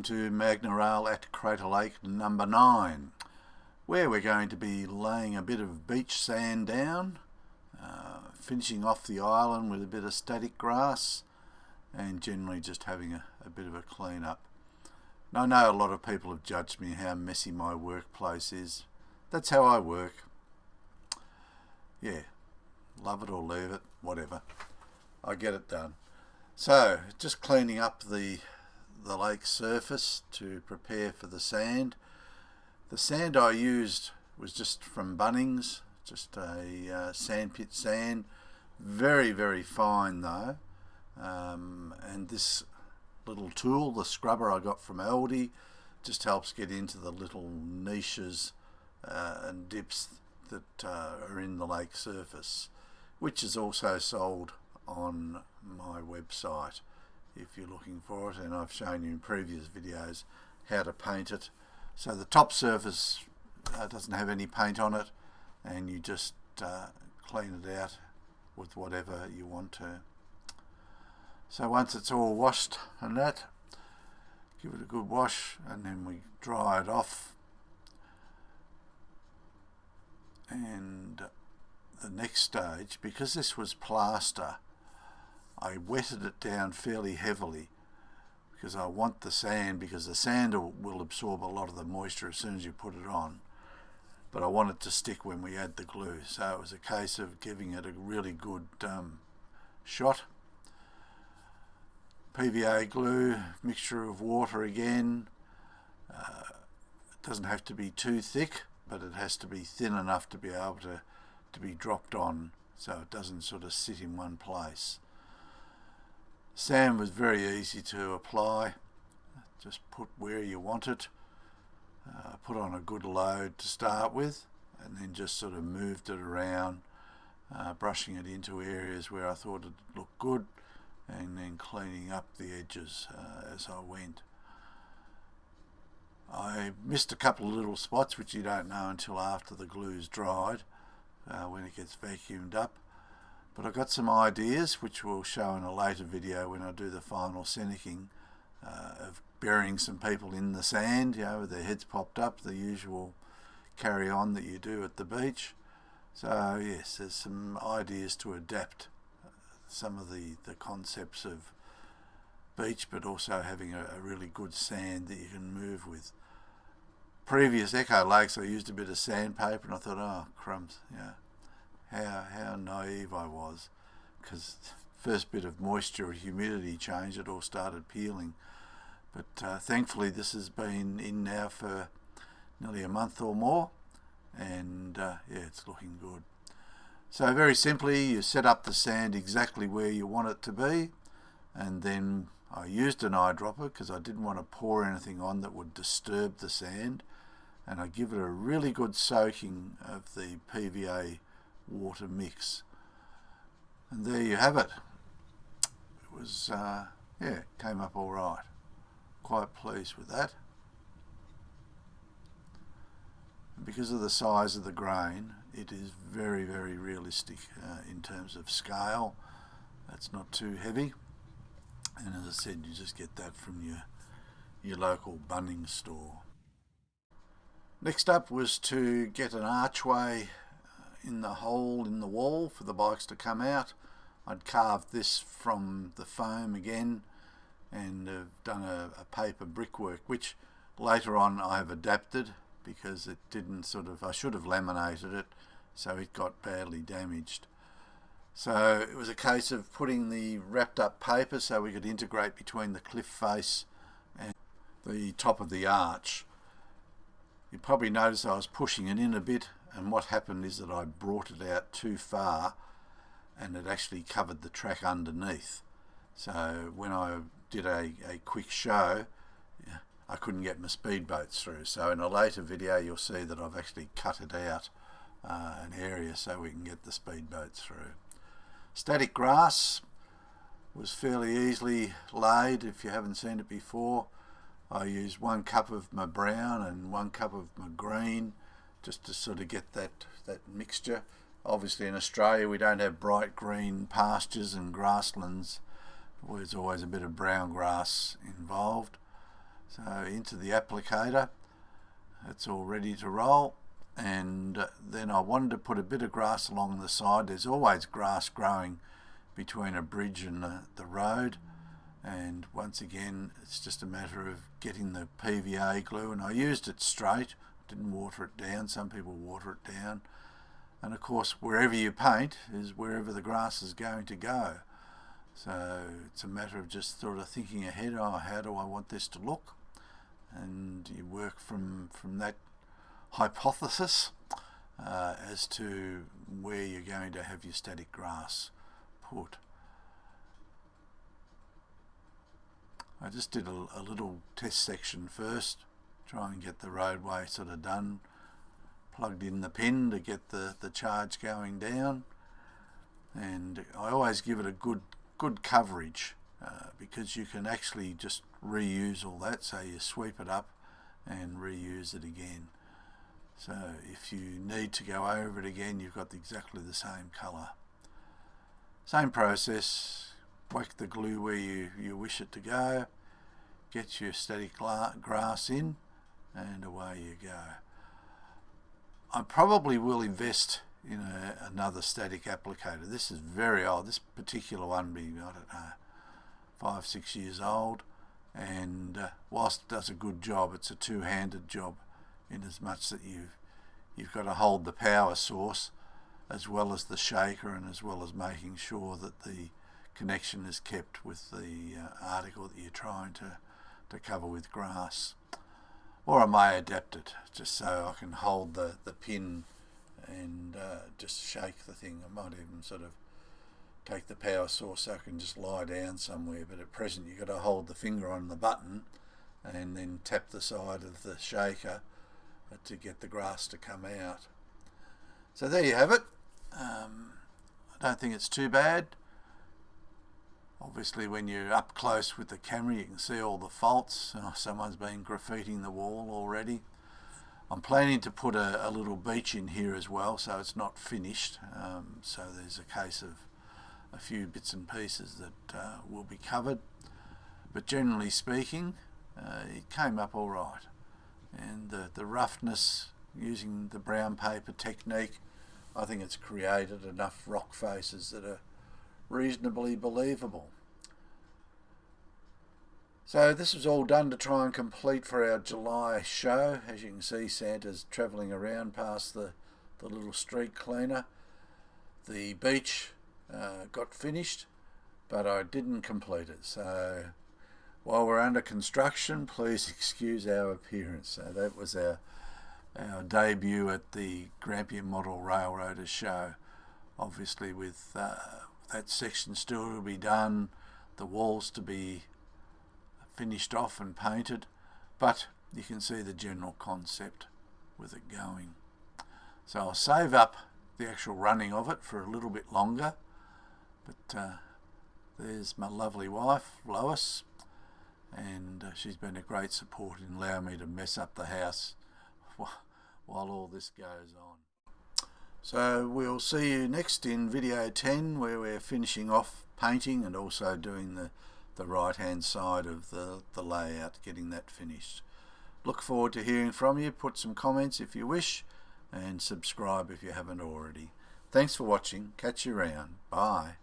welcome to Magnorail at Crater Lake number 9, where we're going to be laying a bit of beach sand down, finishing off the island with a bit of static grass, and generally just having a bit of a clean up. Now, I know a lot of people have judged me how messy my workplace is. That's how I work. Yeah, love it or leave it, whatever. I get it done. So, just cleaning up the lake surface to prepare for the sand. The sand I used was just from Bunnings, just a sandpit sand. Very, very fine though. And this little tool, the scrubber I got from Aldi, just helps get into the little niches and dips that are in the lake surface, which is also sold on my website if you're looking for it, and I've shown you in previous videos how to paint it. So the top surface doesn't have any paint on it, and you just clean it out with whatever you want to. So once it's all washed and that, give it a good wash, and then we dry it off. And the next stage, because this was plaster, I wetted it down fairly heavily because I want the sand, because the sand will absorb a lot of the moisture as soon as you put it on, but I want it to stick when we add the glue. So it was a case of giving it a really good shot. PVA glue, mixture of water again. It doesn't have to be too thick, but it has to be thin enough to be able to be dropped on, so it doesn't sort of sit in one place. Sand was very easy to apply. Just put where you want it, put on a good load to start with, and then just sort of moved it around, brushing it into areas where I thought it looked good, and then cleaning up the edges as I went. I missed a couple of little spots which you don't know until after the glue's dried, when it gets vacuumed up. But I've got some ideas which we'll show in a later video when I do the final scenicking, of burying some people in the sand, with their heads popped up, the usual carry on that you do at the beach. So yes, there's some ideas to adapt some of the concepts of beach, but also having a really good sand that you can move with. Previous Echo Lakes I used a bit of sandpaper, and I thought, oh crumbs, how naive I was, because first bit of moisture or humidity change, it all started peeling. But thankfully this has been in now for nearly a month or more, and it's looking good. So very simply, you set up the sand exactly where you want it to be, and then I used an eyedropper because I didn't want to pour anything on that would disturb the sand, and I give it a really good soaking of the PVA water mix, and there you have it. It was it came up all right. Quite pleased with that. And because of the size of the grain, it is very, very realistic in terms of scale. It's not too heavy, and as I said, you just get that from your local Bunnings store. Next up was to get an archway in the hole in the wall for the bikes to come out. I'd carved this from the foam again, and have done a paper brickwork, which later on I have adapted because it didn't I should have laminated it, so it got badly damaged. So it was a case of putting the wrapped up paper so we could integrate between the cliff face and the top of the arch. You probably noticed I was pushing it in a bit, and what happened is that I brought it out too far and it actually covered the track underneath. So when I did a quick show, I couldn't get my speedboats through. So in a later video you'll see that I've actually cut it out an area so we can get the speedboats through. Static grass was fairly easily laid if you haven't seen it before. I used 1 cup of my brown and 1 cup of my green just to sort of get that mixture. Obviously in Australia we don't have bright green pastures and grasslands. There's always a bit of brown grass involved. So into the applicator, it's all ready to roll. And then I wanted to put a bit of grass along the side. There's always grass growing between a bridge and the road, and once again it's just a matter of getting the PVA glue, and I used it straight, didn't water it down. Some people water it down, and of course wherever you paint is wherever the grass is going to go. So it's a matter of just sort of thinking ahead, oh, how do I want this to look, and you work from that hypothesis as to where you're going to have your static grass put. I just did a little test section first, try and get the roadway sort of done, plugged in the pin to get the charge going down, and I always give it a good coverage because you can actually just reuse all that, so you sweep it up and reuse it again. So if you need to go over it again, you've got exactly the same colour. Same process, whack the glue where you wish it to go, get your static grass in, and away you go. I probably will invest in another static applicator. This is very old. This particular one being, I don't know, 5-6 years old, and whilst it does a good job, it's a two-handed job, in as much that you've got to hold the power source as well as the shaker, and as well as making sure that the connection is kept with the article that you're trying to cover with grass. Or I may adapt it just so I can hold the pin and just shake the thing. I might even sort of take the power source so I can just lie down somewhere, but at present you've got to hold the finger on the button and then tap the side of the shaker to get the grass to come out. So there you have it. I don't think it's too bad. Obviously when you're up close with the camera you can see all the faults. Someone's been graffitiing the wall already. I'm planning to put a little beach in here as well, so it's not finished. So there's a case of a few bits and pieces that will be covered. But generally speaking, it came up all right. And the roughness, using the brown paper technique, I think it's created enough rock faces that are reasonably believable. So this was all done to try and complete for our July show. As you can see, Santa's travelling around past the little street cleaner. The beach got finished, but I didn't complete it. So while we're under construction, please excuse our appearance. So that was our debut at the Grampian Model Railroaders show. Obviously with that section still to be done, the walls to be finished off and painted, but you can see the general concept with it going. So I'll save up the actual running of it for a little bit longer, but there's my lovely wife Lois, and she's been a great support in allowing me to mess up the house while all this goes on. So we'll see you next in video 10, where we're finishing off painting and also doing the right hand side of the layout, getting that finished. Look forward to hearing from you. Put some comments if you wish, and subscribe if you haven't already. Thanks for watching. Catch you around. Bye.